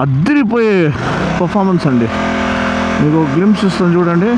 అదిరిపోయే పర్ఫార్మెన్స్ అండి. మీకు గ్లింప్స్ ఇస్తాను చూడండి.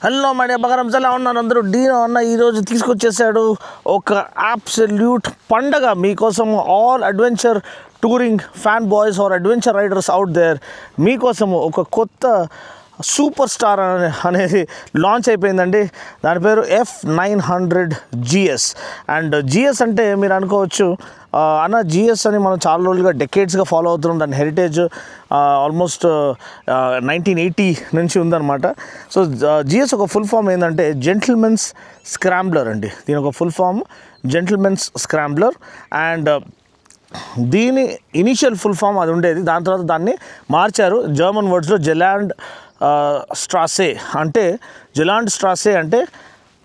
హలో మై డియర్ బగారమ్స్, ఎలా ఉన్నారు అందరూ? డీనో అన్న ఈరోజు తీసుకొచ్చేసాడు ఒక అబ్సల్యూట్ పండగ మీకోసం. All adventure touring fan boys or adventure riders out there మీకోసము ఒక కొత్త సూపర్ స్టార్ అనేది లాంచ్ అయిపోయిందండి. దాని పేరు F900 GS. అండ్ GS అంటే మీరు అనుకోవచ్చు అన్న GS అని మనం చాలా రోజులుగా డెకేడ్స్గా ఫాలో అవుతున్నాం. దాని హెరిటేజ్ ఆల్మోస్ట్ 1980 నుంచి ఉందన్నమాట. సో GS ఒక ఫుల్ ఫామ్ ఏంటంటే జెంటిల్మెన్స్ స్క్రాంబ్లర్ అండి. దీని ఒక full form gentlemen's scrambler. And దీని ఇనిషియల్ ఫుల్ ఫామ్ అది ఉండేది. దాని తర్వాత దాన్ని మార్చారు. జర్మన్ వర్డ్స్లో జెలాండ్ స్ట్రాసే అంటే జెలాండ్ స్ట్రాసే అంటే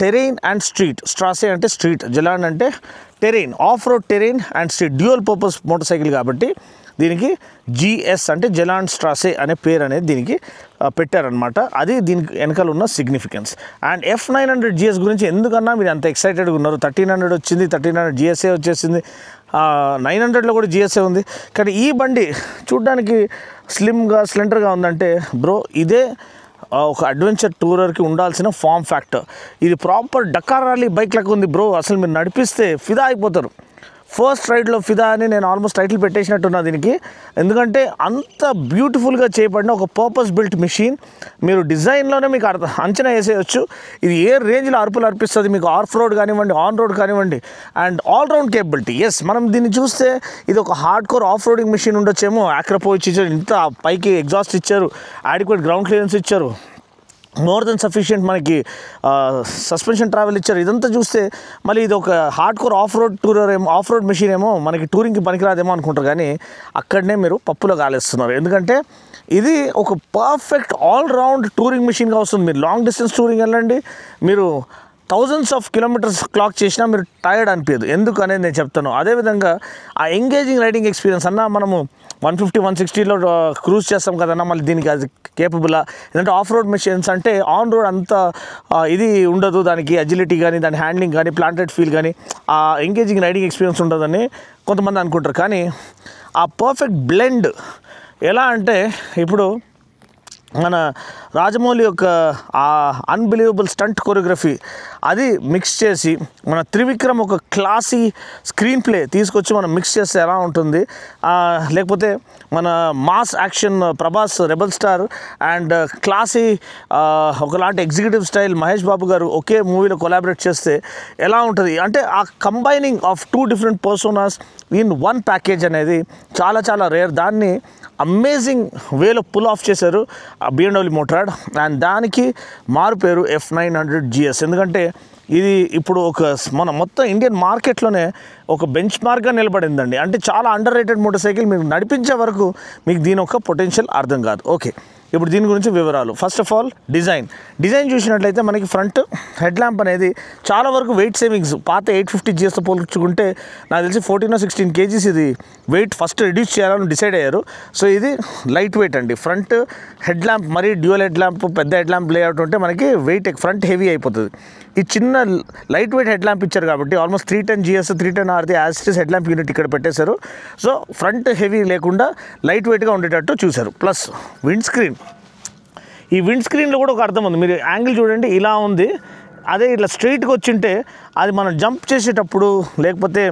టెరెయిన్ అండ్ స్ట్రీట్. స్ట్రాసే అంటే స్ట్రీట్, జెలాండ్ అంటే terrain, off road terrain and street, dual purpose motorcycle కాబట్టి దీనికి GS అంటే జెలాండ్ స్ట్రాసే అనే పేరు అనేది దీనికి పెట్టారనమాట. అది దీనికి వెనకాల ఉన్న సిగ్నిఫికెన్స్. అండ్ F900 GS గురించి ఎందుకన్నా మీరు అంత ఎక్సైటెడ్గా ఉన్నారు? 1300 వచ్చింది, 1300 GSఏ వచ్చేసింది, 900లో కూడా GSఏ ఉంది. కానీ ఈ బండి చూడ్డానికి స్లిమ్గా స్లెండర్గా ఉందంటే బ్రో ఇదే ఒక అడ్వెంచర్ టూరర్కి ఉండాల్సిన ఫామ్ ఫ్యాక్టర్. ఇది ప్రాపర్ డకార్ ర్యాలీ బైక్ లాగా ఉంది బ్రో. అసలు మీరు నడిపిస్తే ఫిదా అయిపోతారు. ఫస్ట్ రైడ్లో ఫిదా అని నేను ఆల్మోస్ట్ టైటిల్ పెట్టేసినట్టున్నా దీనికి. ఎందుకంటే అంత బ్యూటిఫుల్గా చేయబడిన ఒక పర్పస్ బిల్ట్ మిషన్. మీరు డిజైన్లోనే మీకు అంచనా వేసేయచ్చు ఇది ఏ రేంజ్లో అరుపులు అర్పిస్తుంది మీకు. ఆఫ్ రోడ్ కానివ్వండి, ఆన్ రోడ్ కానివ్వండి, అండ్ ఆల్రౌండ్ కేపబిలిటీ. ఎస్, మనం దీన్ని చూస్తే ఇది ఒక hardcore off roading machine ఉండొచ్చేమో. యాక్రపో ఇచ్చారు, ఇంత పైకి ఎగ్జాస్ట్ ఇచ్చారు, అడిక్వేట్ గ్రౌండ్ క్లియరెన్స్ ఇచ్చారు, మోర్ దెన్ సఫిషియంట్ మనకి సస్పెన్షన్ ట్రావెల్ ఇచ్చారు. ఇదంతా చూస్తే మళ్ళీ ఇది ఒక hardcore off road tourer ఏమో, ఆఫ్ రోడ్ మెషిన్ ఏమో మనకి టూరింగ్కి పనికిరాదేమో అనుకుంటారు. కానీ అక్కడనే మీరు పప్పులో కాలేస్తున్నారు. ఎందుకంటే ఇది ఒక పర్ఫెక్ట్ ఆల్రౌండ్ టూరింగ్ మెషిన్గా వస్తుంది. మీరు లాంగ్ డిస్టెన్స్ టూరింగ్ వెళ్ళండి, మీరు థౌజండ్స్ ఆఫ్ కిలోమీటర్స్ క్లాక్ చేసినా మీరు టైర్డ్ అనిపించదు. ఎందుకు అనేది నేను చెప్తాను. అదేవిధంగా ఆ ఎంగేజింగ్ రైడింగ్ ఎక్స్పీరియన్స్ అన్న మనము 150, 160లో క్రూజ్ చేస్తాం కదన్నా, మళ్ళీ దీనికి అది కేపబులా? ఎందుకంటే ఆఫ్ రోడ్ మెషిన్స్ అంటే ఆన్ రోడ్ అంత ఇది ఉండదు, దానికి అజిలిటీ కానీ, దాని హ్యాండ్లింగ్ కానీ, ప్లాంటెడ్ ఫీల్ కానీ, ఆ ఎంగేజింగ్ రైడింగ్ ఎక్స్పీరియన్స్ ఉండదని కొంతమంది అనుకుంటారు. కానీ ఆ పర్ఫెక్ట్ బ్లెండ్ ఎలా అంటే ఇప్పుడు మన రాజమౌళి యొక్క ఆ అన్బిలీవబుల్ స్టంట్ కొరియోగ్రఫీ అది మిక్స్ చేసి మన త్రివిక్రమ్ ఒక క్లాసీ స్క్రీన్ ప్లే తీసుకొచ్చి మనం మిక్స్ చేస్తే ఎలా ఉంటుంది, లేకపోతే మన mass action Prabhas rebel star and classy ఒకలాంటి ఎగ్జిక్యూటివ్ స్టైల్ మహేష్ బాబు గారు ఒకే మూవీలో కొలాబరేట్ చేస్తే ఎలా ఉంటుంది అంటే ఆ combining of 2 different personas in 1 package అనేది చాలా చాలా రేర్. దాన్ని అమేజింగ్ వేలో పుల్ ఆఫ్ చేశారు BMW మోటార్రాడ్. అండ్ దానికి మారు పేరు F900 GS. ఎందుకంటే ఇది ఇప్పుడు మన మొత్తం ఇండియన్ మార్కెట్లోనే ఒక బెంచ్ మార్క్గా నిలబడిందండి. అంటే చాలా అండర్ రేటెడ్ మోటార్ సైకిల్. మీరు నడిపించే వరకు మీకు దీని ఒక పొటెన్షియల్ అర్థం కాదు. ఓకే, ఇప్పుడు దీని గురించి వివరాలు. ఫస్ట్ ఆఫ్ ఆల్ డిజైన్ చూసినట్లయితే మనకి ఫ్రంట్ హెడ్ ల్యాంప్ అనేది చాలా వరకు వెయిట్ సేవింగ్స్ పాత 850 GSతో పోల్చుకుంటే నాకు తెలిసి 14 or 16 kgs ఇది వెయిట్ ఫస్ట్ రిడ్యూస్ చేయాలని డిసైడ్ అయ్యారు. సో ఇది లైట్ వెయిట్ అండి. ఫ్రంట్ హెడ్ ల్యాంప్ మరి డ్యూయల్ హెడ్ ల్యాంప్ పెద్ద హెడ్ ల్యాంప్ లేఅవుట్ ఉంటే మనకి వెయిట్ ఫ్రంట్ హెవీ అయిపోతుంది. ఈ చిన్న లైట్ వెయిట్ హెడ్ ల్యాంప్ ఇచ్చారు కాబట్టి ఆల్మోస్ట్ 310 GS 310Rది యాస్టిస్ హెడ్ ల్యాంప్ యూనిట్ ఇక్కడ పెట్టేశారు. సో ఫ్రంట్ హెవీ లేకుండా లైట్ వెయిట్గా ఉండేటట్టు చూశారు. ప్లస్ ఈ విండ్ స్క్రీన్లో కూడా ఒక అర్థం ఉంది. మీరు యాంగిల్ చూడండి, ఇలా ఉంది. అదే ఇట్లా స్ట్రైట్గా వచ్చింటే అది మనం జంప్ చేసేటప్పుడు లేకపోతే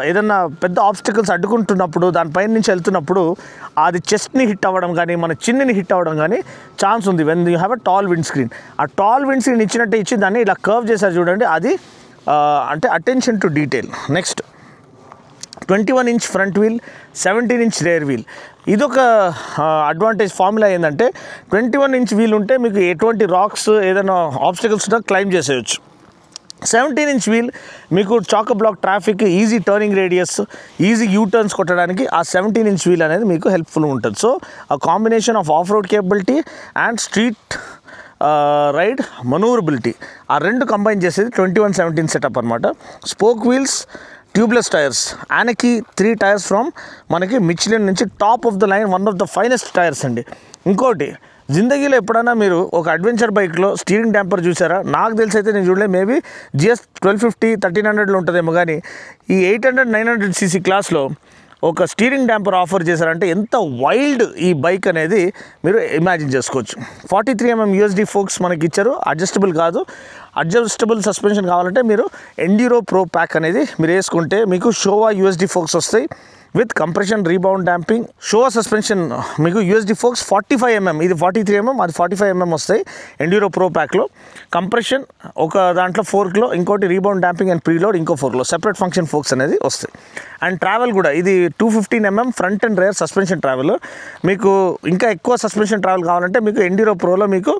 ఏదన్నా పెద్ద ఆబ్స్టికల్స్ అడ్డుకుంటున్నప్పుడు దానిపైన నుంచి వెళ్తున్నప్పుడు అది చెస్ట్ని హిట్ అవ్వడం కానీ మన చిన్నని హిట్ అవ్వడం కానీ ఛాన్స్ ఉంది. When you have a tall windscreen. ఆ టాల్ విండ్ స్క్రీన్ ఇచ్చినట్టే ఇచ్చి దాన్ని ఇలా కర్వ్ చేశారు చూడండి, అది అంటే attention to detail. Next 21-inch front wheel, 17-inch rear wheel. ఇదొక అడ్వాంటేజ్ ఫార్ములా ఏంటంటే 21-inch వీల్ ఉంటే మీకు ఎటువంటి రాక్స్ ఏదైనా ఆబ్స్టికల్స్ క్లైమ్ చేసేయచ్చు. 17-inch వీల్ మీకు chock block traffic, easy turning radius, easy U turns కొట్టడానికి ఆ 17-inch వీల్ అనేది మీకు హెల్ప్ఫుల్ ఉంటుంది. సో ఆ combination of off road capability and street ride manoeuvrability ఆ రెండు కంబైన్ చేసేది 21-17 సెటప్ అనమాట. స్పోక్ వీల్స్, ట్యూబ్లెస్ టైర్స్, ఆనకి 3 టైర్స్ ఫ్రమ్ మనకి మిచ్లిన్ నుంచి top of the line, one of the finest tyres అండి. ఇంకోటి, జిందగీలో ఎప్పుడైనా మీరు ఒక అడ్వెంచర్ బైక్లో స్టీరింగ్ డ్యాంపర్ చూసారా? నాకు తెలిసి అయితే నేను చూడలేదు. మేబీ GS 1250 1300లో ఉంటుందేమో. కానీ ఈ 800-900 cc క్లాస్లో ఒక స్టీరింగ్ డ్యాంపర్ ఆఫర్ చేశారంటే ఎంత వైల్డ్ ఈ బైక్ అనేది మీరు ఇమాజిన్ చేసుకోవచ్చు. 43mm USD ఫోక్స్ మనకి ఇచ్చారు. అడ్జస్టబుల్ కాదు, అడ్జస్టబుల్ సస్పెన్షన్ కావాలంటే మీరు ఎండ్యూరో ప్రో ప్యాక్ అనేది మీరు వేసుకుంటే మీకు షోవా USD ఫోక్స్ వస్తాయి with compression rebound damping. Shewa suspension మీకు USD ఫోక్స్ 45mm, ఇది 43mm, అది 45mm వస్తాయి ఎండ్యూరో ప్రో ప్యాక్లో. కంప్రెషన్ ఒక దాంట్లో 4లో, ఇంకోటి రీబౌండ్ డాంపింగ్ అండ్ ప్రీలోడ్ ఇంకో 4లో సెపరేట్ ఫంక్షన్ ఫోక్స్ అనేది వస్తాయి. అండ్ ట్రావెల్ కూడా ఇది 215mm front and rare suspension travel. మీకు ఇంకా ఎక్కువ సస్పెన్షన్ ట్రావెల్ కావాలంటే మీకు ఎండ్యూరో ప్రోలో మీకు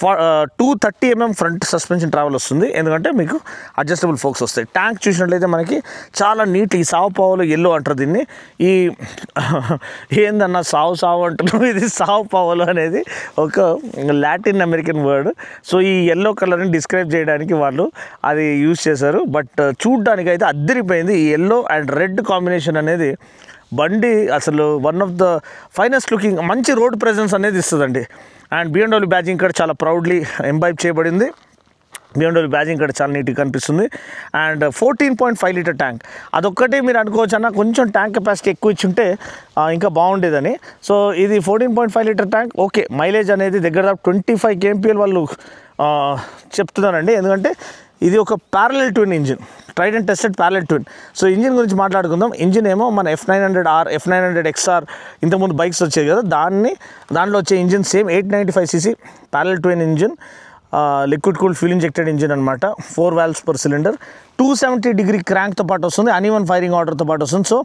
230mm ఫ్రంట్ సస్పెన్షన్ ట్రావెల్ వస్తుంది. ఎందుకంటే మీకు అడ్జస్టబుల్ ఫోక్స్ వస్తాయి. ట్యాంక్ చూసినట్లయితే మనకి చాలా నీట్, ఈ సావు పావులో ఎల్లో అంటారు దీన్ని. ఈ ఏందన్నా సావు అంటున్నాం, ఇది సావు పావులో అనేది ఒక లాటిన్ అమెరికన్ వర్డ్. సో ఈ ఎల్లో కలర్ని డిస్క్రైబ్ చేయడానికి వాళ్ళు అది యూజ్ చేశారు. బట్ చూడ్డానికి అయితే అద్దరిపోయింది. ఈ ఎల్లో అండ్ రెడ్ కాంబినేషన్ అనేది బండి అసలు one of the finest looking, మంచి రోడ్ ప్రెజెన్స్ అనేది ఇస్తుందండి. అండ్ BMW బ్యాజింగ్ ఇక్కడ చాలా ప్రౌడ్లీ ఎంబైబ్ చేయబడింది. BMW బ్యాజింగ్ ఇక్కడ చాలా నీట్గా కనిపిస్తుంది. అండ్ 14.5 లీటర్ ట్యాంక్, అదొక్కటే మీరు అనుకోవచ్చు అన్న కొంచెం ట్యాంక్ కెపాసిటీ ఎక్కువ ఇచ్చుంటే ఇంకా బాగుండేదని. సో ఇది 14.5 లీటర్ ట్యాంక్. ఓకే, మైలేజ్ అనేది దగ్గర 25 kmpl వాళ్ళు చెప్తున్నారండి. ఎందుకంటే ఇది ఒక parallel twin engine, tried and tested parallel twin. So engine గురించి మాట్లాడుకుందాం. ఇంజిన్ ఏమో మన F900R, F900XR ఇంతకుముందు బైక్స్ వచ్చాయి కదా, దాంట్లో వచ్చే engine same 895 cc parallel twin engine, liquid cooled fuel injected engine అనమాట. 4 valves per cylinder, 270-degree క్రాంక్తో పాటు వస్తుంది, అన్ఈవెన్ ఫైరింగ్ ఆర్డర్తో పాటు వస్తుంది. సో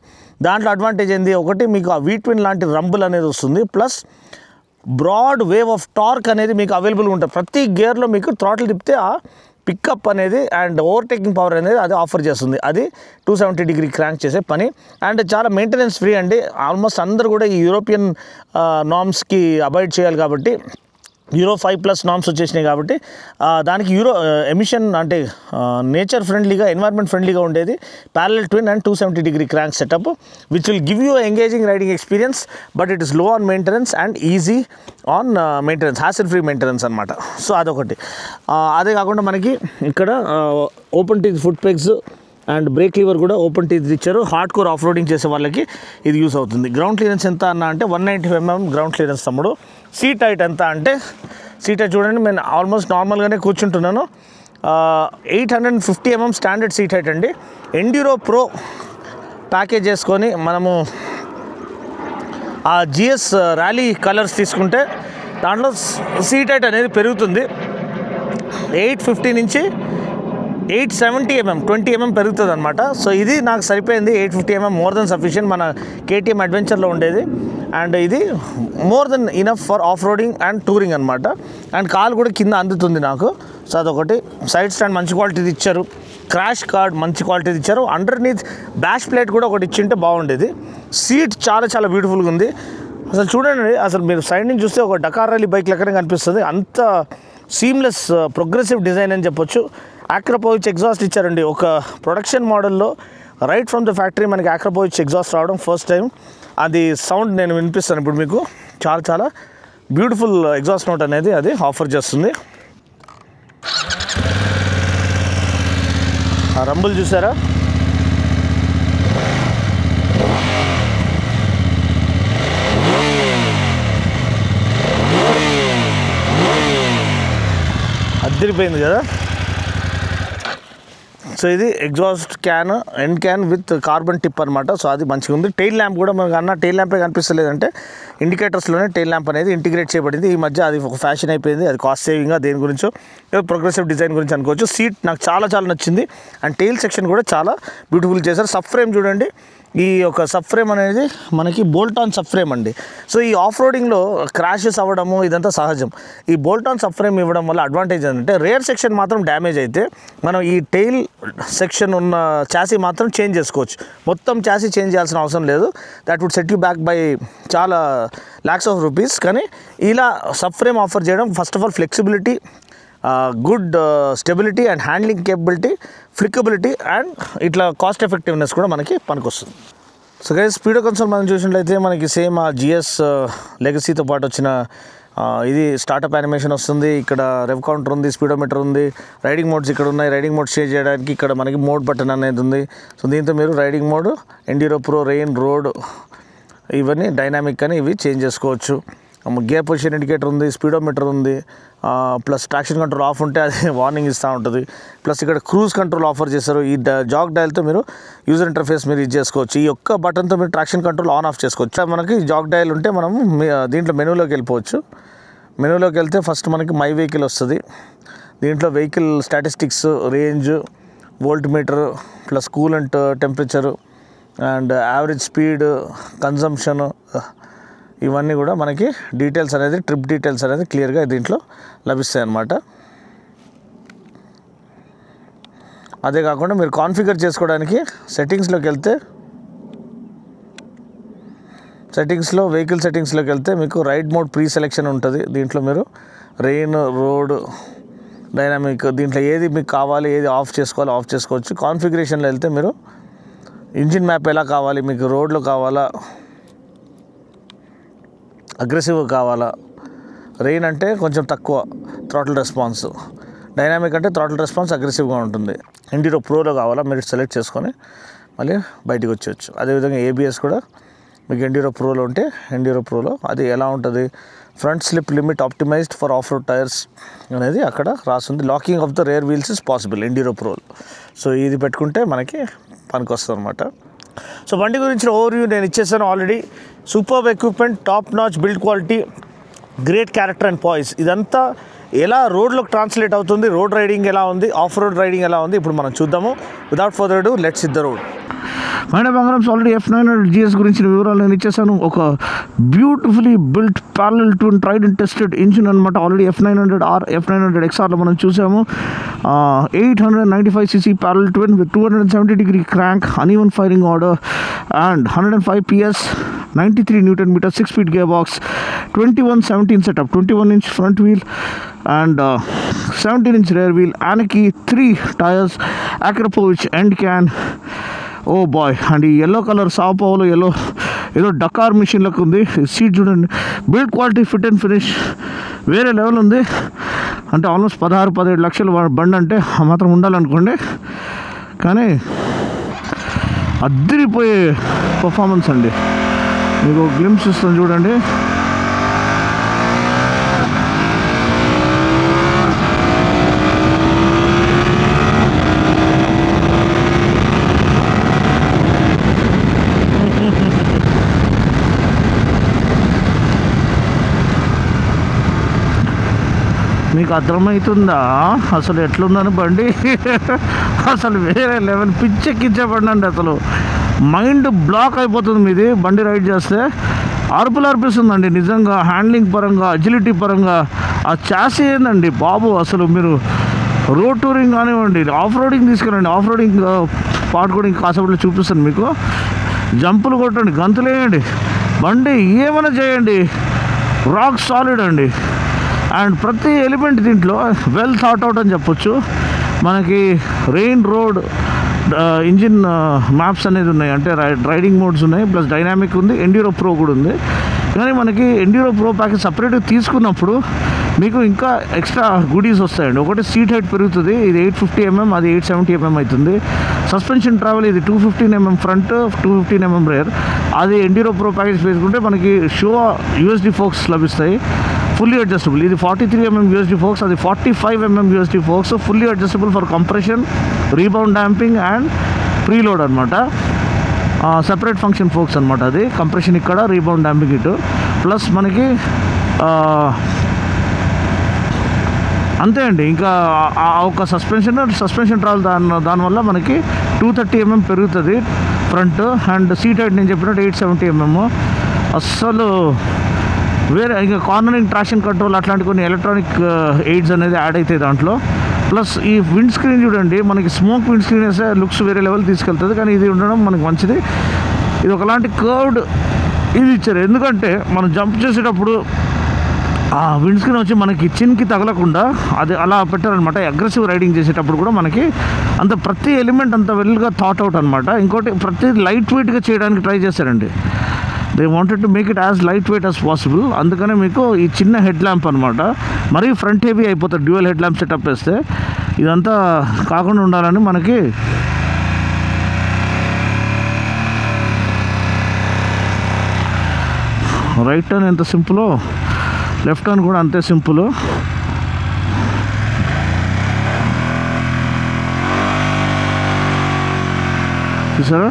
దాంట్లో అడ్వాంటేజ్ ఏంది, ఒకటి మీకు ఆ V-twin లాంటి రంబుల్ అనేది వస్తుంది, plus broad wave of torque అనేది మీకు అవైలబుల్గా ఉంటుంది. ప్రతి గేర్లో మీకు థ్రాటిల్ తిప్పితే ఆ పికప్ అనేది అండ్ ఓవర్టేకింగ్ పవర్ అనేది అది ఆఫర్ చేస్తుంది. అది 270-degree క్రాంక్ చేసే పని. అండ్ చాలా మెయింటెనెన్స్ ఫ్రీ అండి. ఆల్మోస్ట్ అందరూ కూడా ఈ యూరోపియన్ నామ్స్కి అబాయిడ్ చేయాలి కాబట్టి Euro 5+ నామ్స్ వచ్చేసినాయి కాబట్టి దానికి ఎమిషన్ అంటే నేచర్ ఫ్రెండ్లీగా, ఎన్వైర్న్మెంట్ ఫ్రెండ్లీగా ఉండేది parallel twin and 270-degree crank setup, which will give you engaging riding experience. But it is low on maintenance and easy on maintenance, hassle free maintenance అనమాట. So అదొకటి. అదే కాకుండా మనకి ఇక్కడ open teeth foot pegs and break Lever కూడా open teeth ఇచ్చారు. Hard core off roading చేసే వాళ్ళకి ఇది యూస్ అవుతుంది. గ్రౌండ్ క్లియరెన్స్ ఎంత అన్న అంటే 195mm గ్రౌండ్ క్లియరెన్స్ తమ్ముడు. సీట్ హైట్ ఎంత అంటే, సీట్ హైట్ చూడండి, నేను ఆల్మోస్ట్ నార్మల్గానే కూర్చుంటున్నాను. 850mm స్టాండర్డ్ సీట్ హైట్ అండి. ఎండ్యూరో ప్రో ప్యాకేజ్ చేసుకొని మనము ఆ GS ర్యాలీ కలర్స్ తీసుకుంటే దాంట్లో సీట్ హైట్ అనేది పెరుగుతుంది. 850 నుంచి 870 mm 20 mm పెరుగుతుంది అనమాట. సో ఇది నాకు సరిపోయింది. 850 mm మోర్ దెన్ సఫిషియెంట్ మన KTM అడ్వెంచర్లో ఉండేది. అండ్ ఇది more than enough for off roading and touring అనమాట. అండ్ కాల్ కూడా కింద అందుతుంది నాకు. సో అదొకటి. సైడ్ స్టాండ్ మంచి క్వాలిటీది ఇచ్చారు. క్రాష్ కార్డ్ మంచి క్వాలిటీది ఇచ్చారు. అండర్నీత్ బ్యాష్ ప్లేట్ కూడా ఒకటి ఇచ్చింటే బాగుండేది. సీట్ చాలా చాలా బ్యూటిఫుల్గా ఉంది. అసలు చూడండి, అసలు మీరు సైడ్ నుంచి చూస్తే ఒక డకార్ ర్యాలీ బైక్ లెక్కనే కనిపిస్తుంది. అంత సీమ్లెస్ ప్రోగ్రెసివ్ డిజైన్ అని చెప్పొచ్చు. ఆక్రోపోవిచ్ ఎగ్జాస్ట్ ఇచ్చారండి. ఒక ప్రొడక్షన్ మోడల్లో రైట్ ఫ్రమ్ ద ఫ్యాక్టరీ మనకి ఆక్రోపోవిచ్ ఎగ్జాస్ట్ రావడం ఫస్ట్ టైం. అది సౌండ్ నేను వినిపిస్తాను ఇప్పుడు మీకు. చాలా చాలా బ్యూటిఫుల్ ఎగ్జాస్ట్ నోట్ అనేది అది ఆఫర్ చేస్తుంది. ఆ రంబుల్ చూసారా? అదిరిపోయింది కదా. సో ఇది exhaust can, end can with carbon tip అనమాట. సో అది మంచిగా ఉంది. టైల్ ల్యాంప్ కూడా మనకు అన్న టైల్ ల్యాంపే కనిపిస్తలేదంటే ఇండికేటర్స్లోనే టైల్ ల్యాంప్ అనేది ఇంటిగ్రేట్ చేయబడింది. ఈ మధ్య అది ఒక ఫ్యాషన్ అయిపోయింది. అది కాస్ట్ సేవింగ్గా దేని గురించో ప్రోగ్రెసివ్ డిజైన్ గురించి అనుకోవచ్చు. సీట్ నాకు చాలా చాలా నచ్చింది. అండ్ టైల్ సెక్షన్ కూడా చాలా బ్యూటిఫుల్ చేశారు. సబ్ ఫ్రేమ్ చూడండి. ఈ యొక్క సబ్ ఫ్రేమ్ అనేది మనకి బోల్ట్ ఆన్ సబ్ ఫ్రేమ్ అండి. సో ఈ ఆఫ్ రోడింగ్లో క్రాషెస్ అవ్వడము ఇదంతా సహజం. ఈ బోల్ట్ ఆన్ సబ్ ఫ్రేమ్ ఇవ్వడం వల్ల అడ్వాంటేజ్ ఏంటంటే రేర్ సెక్షన్ మాత్రం డ్యామేజ్ అయితే మనం ఈ టైల్ సెక్షన్ ఉన్న చాసీ మాత్రం చేంజ్ చేసుకోవచ్చు. మొత్తం చాసీ చేంజ్ చేయాల్సిన అవసరం లేదు. That would set you back by చాలా lakhs of rupees. కానీ ఇలా సబ్ ఫ్రేమ్ ఆఫర్ చేయడం first of all flexibility, good stability and handling capability, flickability and ఇట్లా కాస్ట్ ఎఫెక్టివ్నెస్ కూడా మనకి పనికొస్తుంది. సో గైస్, స్పీడో కన్సోల్ మనం చూసినట్లయితే మనకి సేమ్ ఆ GS లెగసీతో పాటు వచ్చిన ఇది స్టార్టప్ యానిమేషన్ వస్తుంది. ఇక్కడ రెవ్ కౌంటర్ ఉంది, స్పీడోమీటర్ ఉంది, రైడింగ్ మోడ్స్ ఇక్కడ ఉన్నాయి. రైడింగ్ మోడ్ చేంజ్ చేయడానికి ఇక్కడ మనకి మోడ్ బటన్ అనేది ఉంది. సో దీంతో మీరు riding mode, enduro pro, rain, road ఇవన్నీ డైనామిక్ అని ఇవి చేంజ్ చేసుకోవచ్చు. గేర్ పొజిషన్ ఇండికేటర్ ఉంది, స్పీడోమీటర్ ఉంది, ప్లస్ ట్రాక్షన్ కంట్రోల్ ఆఫ్ ఉంటే అది వార్నింగ్ ఇస్తూ ఉంటుంది. ప్లస్ ఇక్కడ క్రూజ్ కంట్రోల్ ఆఫర్ చేశారు. ఈ జాక్ డయల్తో మీరు యూజర్ ఇంటర్ఫేస్ మీరు ఇది చేసుకోవచ్చు. ఈ ఒక్క బటన్తో మీరు ట్రాక్షన్ కంట్రోల్ ఆన్ ఆఫ్ చేసుకోవచ్చు. మనకి జాక్ డయల్ ఉంటే మనం దీంట్లో మెనూలోకి వెళ్ళిపోవచ్చు. మెనూలోకి వెళ్తే ఫస్ట్ మనకి మై వెహికల్ వస్తుంది. దీంట్లో vehicle statistics, range, volt meter, plus coolant temperature and average speed, consumption, ఇవన్నీ కూడా మనకి డీటెయిల్స్ అనేది, ట్రిప్ డీటెయిల్స్ అనేది క్లియర్గా దీంట్లో లభిస్తాయి అన్నమాట. అదే కాకుండా మీరు కాన్ఫిగర్ చేసుకోవడానికి సెట్టింగ్స్లోకి వెళ్తే, సెట్టింగ్స్లో వెహికల్ సెట్టింగ్స్లోకి వెళ్తే మీకు రైడ్ మోడ్ ప్రీ సెలెక్షన్ ఉంటుంది. దీంట్లో మీరు రెయిన్, రోడ్, డైనామిక్, దీంట్లో ఏది మీకు కావాలి, ఏది ఆఫ్ చేసుకోవాలో ఆఫ్ చేసుకోవచ్చు. కాన్ఫిగరేషన్లో వెళ్తే మీరు ఇంజిన్ మ్యాప్ ఎలా కావాలి, మీకు రోడ్లో కావాలా, అగ్రెసివ్గా కావాలా, రెయిన్ అంటే కొంచెం తక్కువ థ్రాటిల్ రెస్పాన్స్, డైనామిక్ అంటే థ్రాటిల్ రెస్పాన్స్ అగ్రెసివ్గా ఉంటుంది, ఎండ్యూరో ప్రోలో కావాలా మీరు సెలెక్ట్ చేసుకొని మళ్ళీ బయటికి వచ్చేయచ్చు. అదేవిధంగా ABS కూడా మీకు ఎండ్యూరో ప్రోలో ఉంటే ఎండ్యూరో ప్రోలో అది ఎలా ఉంటుంది, front slip limit optimised for off road tyres అనేది అక్కడ రాస్తుంది. Locking of the rear wheels is possible enduro ప్రోలో. సో ఇది పెట్టుకుంటే మనకి పనికొస్తుంది అనమాట. సో బండి గురించి ఓవర్వ్యూ నేను ఇచ్చేసాను already. Superb equipment, top notch build quality, great character and poise. ఇదంతా ఎలా రోడ్లోకి ట్రాన్స్లేట్ అవుతుంది, రోడ్ రైడింగ్ ఎలా ఉంది, ఆఫ్ రోడ్ రైడింగ్ ఎలా ఉంది ఇప్పుడు మనం చూద్దాము. Without further do let's hit the road. My బంగారమ్స్ ఆల్రెడీ F900 GS గురించిన వివరాలు నేను ఇచ్చేసాను. ఒక beautifully built parallel two tried and tested engine అనమాట. ఆల్రెడీ F900R, F900 XRలో మనం చూసాము. 895cc parallel twin with 270-degree crank, uneven firing order and 105 PS, 93 Newton meter, 6-speed gearbox, 21/17 setup, 21-inch front wheel and 17-inch rear wheel, Anarchy 3 tires, Akrapovic end can. Oh boy. And ఈ yellow colour Sao Paulo yellow ఏదో Dakar మిషన్లకు ఉంది. Seat చూడండి, build quality, fit and finish వేరే level ఉంది. అంటే almost 16-17 లక్షల బండి అంటే ఆ మాత్రం ఉండాలనుకోండి. కానీ అద్దరిపోయే పర్ఫార్మెన్స్ అండి. మీకు గ్లిమ్స్ ఇస్తాను చూడండి. మీకు అర్థమవుతుందా అసలు ఎట్లుందని బండి? అసలు వేరే లెవెల్, పిచ్చెక్కిచ్చే బండి అండి. అసలు మైండ్ బ్లాక్ అయిపోతుంది మీది బండి రైడ్ చేస్తే. అరుపులు అర్పిస్తుందండి నిజంగా, హ్యాండ్లింగ్ పరంగా, అజిలిటీ పరంగా. ఆ చాసీ ఏందండి బాబు, అసలు మీరు రోడ్ టూరింగ్ కానివ్వండి, ఆఫ్ రోడింగ్ తీసుకెళ్ళండి, ఆఫ్ రోడింగ్ పార్ట్ కూడా ఇంకా కాసేపట్లో చూపిస్తాను మీకు. జంపులు కొట్టండి, గంతులేయండి, బండి ఏమైనా చేయండి, రాక్ సాలిడ్ అండి. అండ్ ప్రతి ఎలిమెంట్ దీంట్లో వెల్ థాట్ అవుట్ అని చెప్పొచ్చు. మనకి రెయిన్ రోడ్ ఇంజిన్ మ్యాప్స్ అనేది ఉన్నాయి, అంటే రైడింగ్ మోడ్స్ ఉన్నాయి, ప్లస్ డైనామిక్ ఉంది, ఎండ్యూరో ప్రో కూడా ఉంది. కానీ మనకి ఎండ్యూరో ప్రో ప్యాకేజ్ సపరేట్గా తీసుకున్నప్పుడు మీకు ఇంకా ఎక్స్ట్రా గుడీస్ వస్తాయండి. ఒకటి సీట్ హైట్ పెరుగుతుంది, ఇది 850mm, అది 870mm అవుతుంది. సస్పెన్షన్ ట్రావెల్ ఇది 215mm ఫ్రంట్, 215mm రేర్. అది ఎండ్యూరో ప్రో ప్యాకేజ్ వేసుకుంటే మనకి షో యూఎస్డి ఫోక్స్ లభిస్తాయి, ఫుల్లీ అడ్జస్టబుల్. ఇది 43mm యూఎస్డి ఫోక్స్, అది 45mm USD folks, fully adjustable for compression, rebound damping and preload అనమాట. సెపరేట్ ఫంక్షన్ ఫోక్స్ అనమాట. అది కంప్రెషన్ ఇక్కడ, రీబౌండ్ డాంపింగ్ ఇటు. ప్లస్ మనకి అంతే అండి. ఇంకా ఒక సస్పెన్షన్ ట్రావెల్ దానివల్ల మనకి 230mm పెరుగుతుంది ఫ్రంట్. అండ్ సీట్ హైట్ నేను చెప్పినట్టు 870mm. అస్సలు వేరే ఇంకా కార్నరింగ్, ట్రాక్షన్ కంట్రోల్ అట్లాంటి కొన్ని ఎలక్ట్రానిక్ ఎయిడ్స్ అనేది యాడ్ అవుతాయి దాంట్లో. ప్లస్ ఈ విండ్ స్క్రీన్ చూడండి, మనకి స్మోక్ విండ్ స్క్రీన్ వేస్తే లుక్స్ వేరే లెవెల్ తీసుకెళ్తుంది, కానీ ఇది ఉండడం మనకి మంచిది. ఇది ఒకలాంటి కర్వ్డ్ ఇది ఇచ్చారు, ఎందుకంటే మనం జంప్ చేసేటప్పుడు ఆ విండ్ స్క్రీన్ వచ్చి మనకి చిన్కి తగలకుండా అది అలా పెట్టారనమాట. అగ్రెసివ్ రైడింగ్ చేసేటప్పుడు కూడా మనకి అంత ప్రతి ఎలిమెంట్ అంత వెల్గా థాట్ అవుట్ అనమాట. ఇంకోటి ప్రతి లైట్ వెయిట్గా చేయడానికి ట్రై చేశారండి. They wanted to make it as light weight as possible. అందుకనే మీకు ఈ చిన్న హెడ్ ల్యాంప్ అనమాట, మరీ ఫ్రంట్ హెవీ అయిపోతుంది డ్యూయల్ హెడ్ ల్యాంప్ సెటప్ వేస్తే. ఇదంతా కాకుండా ఉండాలని మనకి రైట్ టర్న్ ఎంత సింపుల్, లెఫ్ట్ టర్న్ కూడా అంతే సింపుల్. చూసారా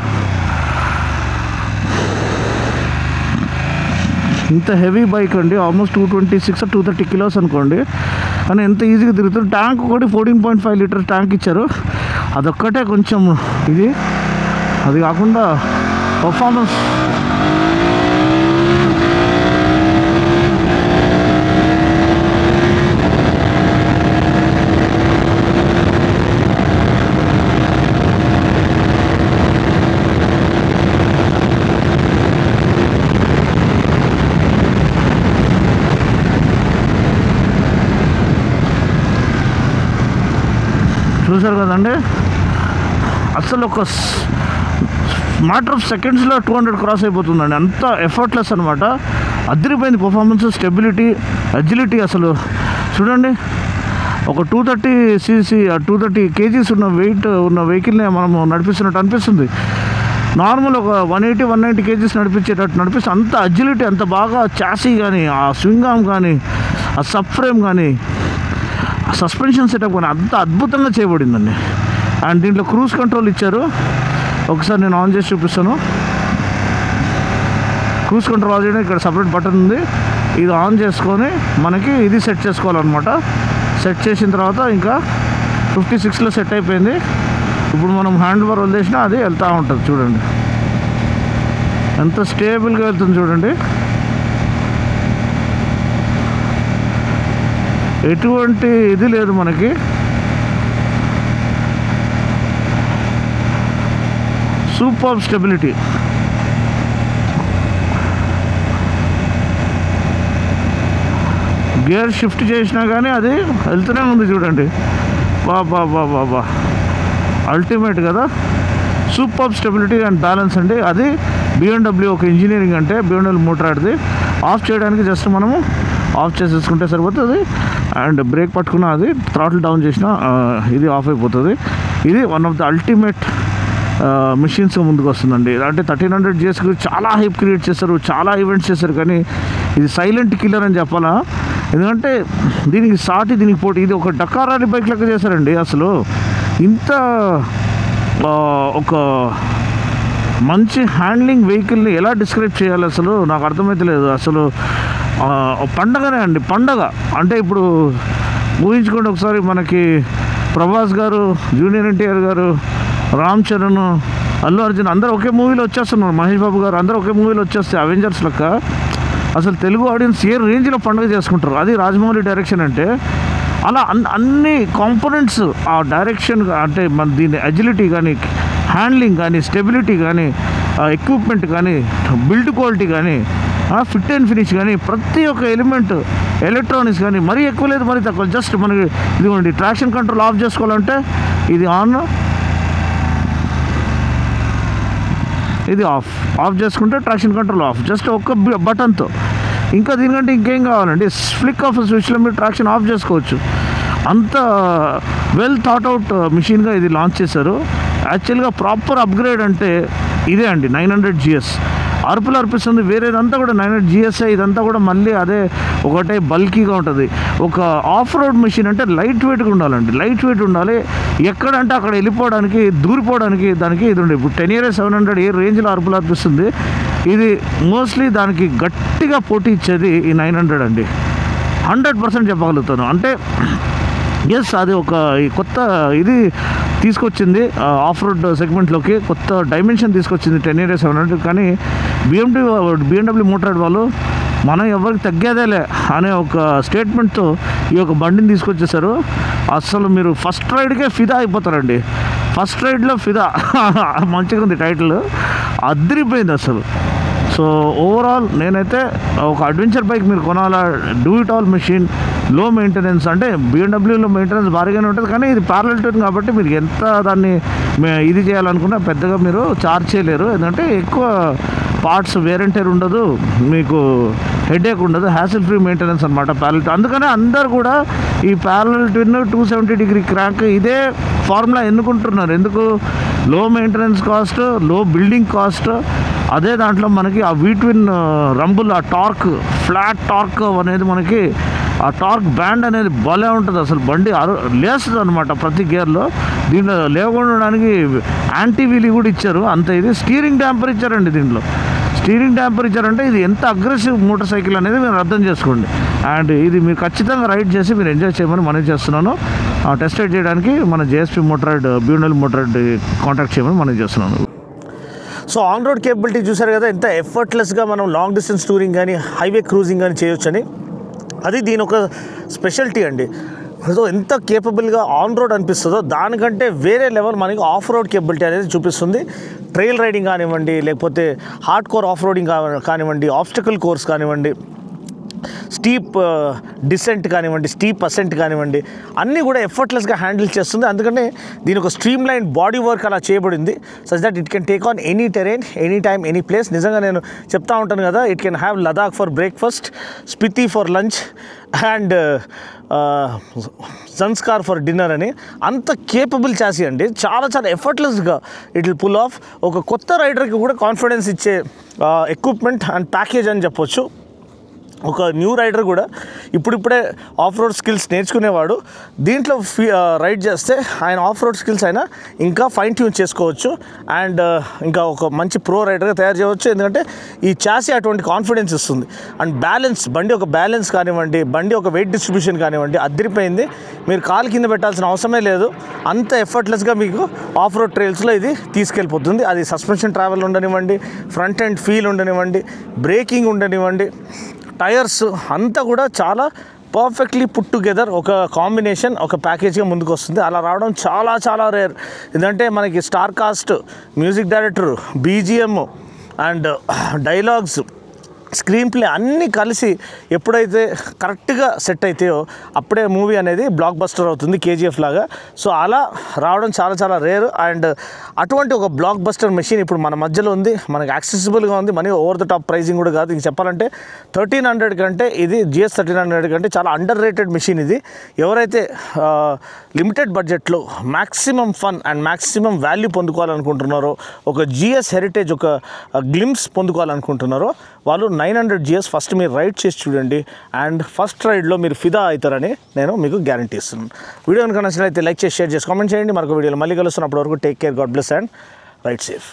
ఇంత హెవీ బైక్ అండి, ఆల్మోస్ట్ 226 or 230 కిలోస్ అనుకోండి, కానీ ఎంత ఈజీగా తిరుగుతుంది. ట్యాంక్ ఒకటి 14.5 లీటర్ ట్యాంక్ ఇచ్చారు, అదొక్కటే కొంచెం ఇది. అది కాకుండా పర్ఫార్మెన్స్ చూసారు కదండి. అసలు ఒక మ్యాటర్ ఆఫ్ సెకండ్స్లో 200 క్రాస్ అయిపోతుందండి, అంత ఎఫర్ట్లెస్ అనమాట. అదిరిపోయింది పర్ఫార్మెన్స్, స్టెబిలిటీ, అజిలిటీ. అసలు చూడండి, ఒక 230cc 230 kgs ఉన్న వెయిట్ ఉన్న వెహికల్ని మనం నడిపిస్తున్నట్టు అనిపిస్తుంది. నార్మల్ ఒక 180-190 kgs నడిపించేటట్టు నడిపిస్తుంది. అంత అజిలిటీ, అంత బాగా చాసీ కానీ, ఆ స్వింగ్ ఆర్మ్ కానీ, ఆ సబ్ ఫ్రేమ్ కానీ, సస్పెన్షన్ సెటప్ కానీ అంత అద్భుతంగా చేయబడిందండి. అండ్ దీంట్లో క్రూజ్ కంట్రోల్ ఇచ్చారు, ఒకసారి నేను ఆన్ చేసి చూపిస్తాను. క్రూజ్ కంట్రోల్ ఆన్ చేయడం ఇక్కడ సపరేట్ బటన్ ఉంది, ఇది ఆన్ చేసుకొని మనకి ఇది సెట్ చేసుకోవాలన్నమాట. సెట్ చేసిన తర్వాత ఇంకా 56లో సెట్ అయిపోయింది. ఇప్పుడు మనం హ్యాండ్ బార్ వదిలేసినా అది వెళ్తూ ఉంటుంది. చూడండి ఎంత స్టేబుల్గా వెళ్తుంది చూడండి, ఎటువంటి ఇది లేదు మనకి. Super stability. గేర్ షిఫ్ట్ చేసినా కానీ అది వెళ్తూనే ఉంది చూడండి. బా అల్టిమేట్ కదా. సూపర్ స్టెబిలిటీ అండ్ బ్యాలెన్స్ అండి. అది BMW ఒక ఇంజనీరింగ్, అంటే BMW మోటార్ ఆడిది. ఆఫ్ చేయడానికి జస్ట్ మనము ఆఫ్ చేసేసుకుంటే సరిపోతుంది. అండ్ బ్రేక్ పట్టుకున్న అది థ్రాటిల్ డౌన్ చేసిన ఇది ఆఫ్ అయిపోతుంది. ఇది one of the ultimate machines ముందుకు వస్తుందండి. అంటే 1300 GS చాలా హైప్ క్రియేట్ చేస్తారు, చాలా ఈవెంట్స్ చేస్తారు, కానీ ఇది సైలెంట్ కిల్లర్ అని చెప్పాలా. ఎందుకంటే దీనికి సాటి, దీనికి పోటీ. ఇది ఒక డకార్ ర్యాలీ బైక్ లెక్క చేశారండి. అసలు ఇంత ఒక మంచి హ్యాండ్లింగ్ వెహికల్ని ఎలా డిస్క్రైబ్ చేయాలి అసలు నాకు అర్థమైతే లేదు. అసలు పండగనే అండి, పండగ. అంటే ఇప్పుడు ఊహించుకోండి ఒకసారి, మనకి ప్రభాస్ గారు, జూనియర్ ఎన్టీఆర్ గారు, రామ్ చరణ్, అల్లు అర్జున్ అందరూ ఒకే మూవీలో వచ్చేస్తున్నారు, మహేష్ బాబు గారు అందరూ ఒకే మూవీలో వచ్చేస్తే అవెంజర్స్ లెక్క అసలు తెలుగు ఆడియన్స్ ఏ రేంజ్లో పండుగ చేసుకుంటారు. అది రాజమౌళి డైరెక్షన్ అంటే. అలా అన్ని కాంపోనెంట్స్ ఆ డైరెక్షన్ అంటే మన దీని అజిలిటీ కానీ, హ్యాండ్లింగ్ కానీ, స్టెబిలిటీ కానీ, ఎక్విప్మెంట్ కానీ, బిల్డ్ క్వాలిటీ కానీ, ఫిట్ అండ్ ఫినిష్ కానీ, ప్రతి ఒక్క ఎలిమెంట్, ఎలక్ట్రానిక్స్ కానీ మరీ ఎక్కువ లేదు, మరీ తక్కువ. జస్ట్ మనకి ఇదిగోండి ట్రాక్షన్ కంట్రోల్ ఆఫ్ చేసుకోవాలంటే ఇది ఆన్, ఇది ఆఫ్ చేసుకుంటే ట్రాక్షన్ కంట్రోల్ ఆఫ్, జస్ట్ ఒక్క బటన్తో. ఇంకా దీనికంటే ఇంకేం కావాలండి, ఫ్లిక్ ఆఫ్ స్విచ్లో మీరు ట్రాక్షన్ ఆఫ్ చేసుకోవచ్చు. అంత వెల్ థాట్ అవుట్ మిషన్గా ఇది లాంచ్ చేశారు. యాక్చువల్గా ప్రాపర్ అప్గ్రేడ్ అంటే ఇదే అండి 900 GS. అరుపులు అర్పిస్తుంది, వేరేదంతా కూడా 900 GS. ఇదంతా కూడా మళ్ళీ అదే ఒకటే బల్కీగా ఉంటుంది. ఒక ఆఫ్ రోడ్ మెషిన్ అంటే లైట్ వెయిట్గా ఉండాలండి, లైట్ వెయిట్ ఉండాలి. ఎక్కడంటే అక్కడ వెళ్ళిపోవడానికి, దూరిపోవడానికి దానికి ఇది ఉండే. ఇప్పుడు 10 years 700 ఏ రేంజ్లో అరుపులు అర్పిస్తుంది. ఇది మోస్ట్లీ దానికి గట్టిగా పోటీ ఇచ్చేది ఈ 900 అండి, 100% చెప్పగలుగుతాను. అంటే ఎస్, అది ఒక కొత్త ఇది తీసుకొచ్చింది ఆఫ్ రోడ్ సెగ్మెంట్లోకి, కొత్త డైమెన్షన్ తీసుకొచ్చింది 10 years 700. కానీ బిఎండబ్ల్యూ మోటార్ వాళ్ళు మనం ఎవరికి తగ్గేదేలే అనే ఒక స్టేట్మెంట్తో ఈ యొక్క బండిని తీసుకొచ్చేసారు. అసలు మీరు ఫస్ట్ రైడ్కే ఫిదా అయిపోతారండి. ఫస్ట్ రైడ్లో ఫిదా మంచిగా ఉంది టైటిల్, అదిరిపోయింది అసలు. సో ఓవరాల్ నేనైతే ఒక అడ్వెంచర్ బైక్ మీరు కొనాలా, డూ ఇట్ ఆల్ మెషిన్, లో మెయింటెనెన్స్. అంటే బిఎండబ్ల్యూలో మెయింటెనెన్స్ భారీగానే ఉంటుంది, కానీ ఇది ప్యారలల్ ట్యూన్ కాబట్టి మీరు ఎంత దాన్ని ఇది చేయాలనుకున్నా పెద్దగా మీరు చార్జ్ చేయలేరు. ఎందుకంటే ఎక్కువ పార్ట్స్ వేర్ అండ్ టైర్ ఉండదు, మీకు హెడేక్ ఉండదు, హ్యాసిల్ ఫ్రీ మెయింటెనెన్స్ అనమాట ప్యారలల్ ట్యూన్. అందుకనే అందరు కూడా ఈ ప్యారలల్ ట్యూన్ 270° క్రాంక్ ఇదే ఫార్ములా ఎన్నుకుంటున్నారు. ఎందుకు? లో మెయింటెనెన్స్ కాస్ట్, లో బిల్డింగ్ కాస్ట్. అదే దాంట్లో మనకి ఆ వీట్విన్ రంబుల్, ఆ టార్క్, ఫ్లాట్ టార్క్ అనేది మనకి, ఆ టార్క్ బ్యాండ్ అనేది భలే ఉంటుంది. అసలు బండి లేస్తుంది అనమాట ప్రతి గేర్లో. దీంట్లో లేకుండా ఉండడానికి యాంటీ వీలీ కూడా ఇచ్చారు, అంత ఇది. స్టీరింగ్ డ్యాంపర్ ఇచ్చారండి దీంట్లో. స్టీరింగ్ డ్యాంపర్ ఇచ్చారంటే ఇది ఎంత అగ్రెసివ్ మోటార్ సైకిల్ అనేది మీరు అర్థం చేసుకోండి. అండ్ ఇది మీరు ఖచ్చితంగా రైడ్ చేసి మీరు ఎంజాయ్ చేయమని మనం చేస్తున్నాను. టెస్ట్ రైడ్ చేయడానికి మన JSP motard, BMW motard contact చేయమని మనం చేస్తున్నాను. సో ఆన్ రోడ్ కేపబిలిటీ చూసారు కదా, ఎంత ఎఫర్ట్లెస్గా మనం లాంగ్ డిస్టెన్స్ టూరింగ్ కానీ, హైవే క్రూజింగ్ కానీ చేయొచ్చని. అది దీని ఒక స్పెషాలిటీ అండి. సో ఎంత కేపబుల్గా ఆన్ రోడ్ అనిపిస్తుందో దానికంటే వేరే లెవెల్ మనకి ఆఫ్ రోడ్ కేపబిలిటీ అనేది చూపిస్తుంది. ట్రైల్ రైడింగ్ కానివ్వండి, లేకపోతే హార్డ్ కోర్ ఆఫ్ రోడింగ్ కానివ్వండి, ఆబ్స్టకల్ కోర్స్ కానివ్వండి, స్టీప్ డిసెంట్ కానివ్వండి, స్టీప్ అసెంట్ కానివ్వండి, అన్నీ కూడా ఎఫర్ట్లెస్గా హ్యాండిల్ చేస్తుంది. అందుకనే దీని ఒక స్ట్రీమ్ లైన్ బాడీ వర్క్ అలా చేయబడింది, such that it can take on any terrain, any time, any place. నిజంగా నేను చెప్తా ఉంటాను కదా, it can have Ladakh for breakfast, Spiti for lunch and Zanskar for dinner అని. అంత కేపబుల్ చాసీ అండి, చాలా చాలా ఎఫర్ట్లెస్గా ఇట్ విల్ పుల్ ఆఫ్. ఒక కొత్త రైడర్కి కూడా కాన్ఫిడెన్స్ ఇచ్చే ఎక్విప్మెంట్ అండ్ ప్యాకేజ్ అని చెప్పొచ్చు. ఒక న్యూ రైడర్ కూడా ఇప్పుడిప్పుడే ఆఫ్ రోడ్ స్కిల్స్ నేర్చుకునేవాడు దీంట్లో రైడ్ చేస్తే ఆయన ఆఫ్ రోడ్ స్కిల్స్ అయినా ఇంకా ఫైన్ ట్యూన్ చేసుకోవచ్చు అండ్ ఇంకా ఒక మంచి ప్రో రైడర్గా తయారు చేయవచ్చు. ఎందుకంటే ఈ చాసీ అటువంటి కాన్ఫిడెన్స్ ఇస్తుంది. అండ్ బ్యాలెన్స్, బండి ఒక బ్యాలెన్స్ కానివ్వండి, బండి ఒక వెయిట్ డిస్ట్రిబ్యూషన్ కానివ్వండి, అదిరిపోయింది. మీరు కాలు కింద పెట్టాల్సిన అవసరమే లేదు, అంత ఎఫర్ట్లెస్గా మీకు ఆఫ్ రోడ్ ట్రైల్స్లో ఇది తీసుకెళ్ళిపోతుంది. అది సస్పెన్షన్ ట్రావెల్ ఉండనివ్వండి, ఫ్రంట్ అండ్ ఫీల్ ఉండనివ్వండి, బ్రేకింగ్ ఉండనివ్వండి, టైర్స్ అంతా కూడా చాలా పర్ఫెక్ట్లీ పుట్ టుగెదర్ ఒక కాంబినేషన్, ఒక ప్యాకేజ్గా ముందుకు వస్తుంది. అలా రావడం చాలా చాలా రేర్. ఎందుకంటే మనకి star cast, music director, BGM and dialogues, screen play అన్నీ కలిసి ఎప్పుడైతే కరెక్ట్గా సెట్ అవుతాయో అప్పుడే మూవీ అనేది బ్లాక్ బస్టర్ అవుతుంది, కేజీఎఫ్ లాగా. సో అలా రావడం చాలా చాలా రేర్. అండ్ అటువంటి ఒక బ్లాక్ బస్టర్ మెషిన్ ఇప్పుడు మన మధ్యలో ఉంది, మనకి యాక్సెసిబుల్గా ఉంది, money over the top pricing కూడా కాదు. ఇంక చెప్పాలంటే 1300 కంటే ఇది GS 1300 కంటే చాలా అండర్ రేటెడ్ మెషిన్ ఇది. ఎవరైతే లిమిటెడ్ బడ్జెట్లో maximum fun and maximum value పొందుకోవాలనుకుంటున్నారో, ఒక GS హెరిటేజ్, ఒక గ్లిమ్స్ పొందుకోవాలనుకుంటున్నారో వాళ్ళు 900 GS ఫస్ట్ మీరు రైడ్ చేసి చూడండి అండ్ ఫస్ట్ రైడ్లో మీరు ఫిదా అవుతారని నేను మీకు గ్యారంటీ ఇస్తున్నాను. వీడియో కనుక నచ్చినట్లయితే లైక్ చేసి, షేర్ చేసి, కామెంట్ చేయండి. మరొక వీడియోలో మళ్ళీ కలుస్తున్నప్పటి వరకు take care, God bless and ride safe.